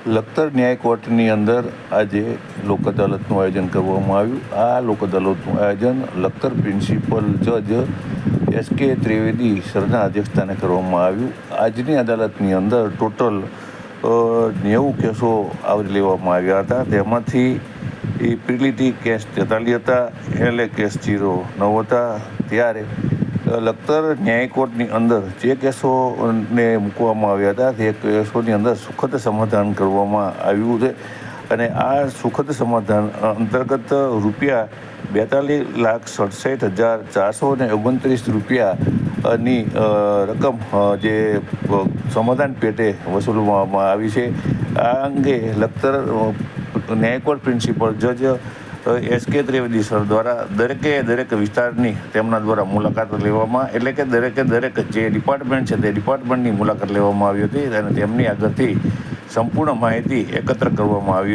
લખતર ન્યાય કોર્ટની અંદર આજે લોક અદાલતનું આયોજન કરવામાં આવ્યું. આ લોક અદાલતનું આયોજન લખતર પ્રિન્સિપલ જજ એસ.કે. ત્રિવેદી સરના અધ્યક્ષસ્થાને કરવામાં આવ્યું. આજની અદાલતની અંદર ટોટલ 90 કેસો આવરી લેવામાં આવ્યા હતા. તેમાંથી પ્રિલિટી કેસ 43 હતા, એલએ કેસ 09 હતા. ત્યારે લખતર ન્યાય કોર્ટની અંદર જે કેસોને મૂકવામાં આવ્યા હતા તે કેસોની અંદર સુખદ સમાધાન કરવામાં આવ્યું છે અને આ સુખદ સમાધાન અંતર્ગત ₹2,67,429 રકમ જે સમાધાન પેટે વસૂલવામાં આવી છે. આ અંગે લખતર ન્યાય કોર્ટ પ્રિન્સિપલ જજ એસ.કે. ત્રિવેદી સર દ્વારા દરેક વિસ્તારની તેમના દ્વારા મુલાકાત લેવામાં, એટલે કે દરેક જે ડિપાર્ટમેન્ટ છે તે ડિપાર્ટમેન્ટની મુલાકાત લેવામાં આવી હતી અને તેમની આગળથી સંપૂર્ણ માહિતી એકત્ર કરવામાં આવી.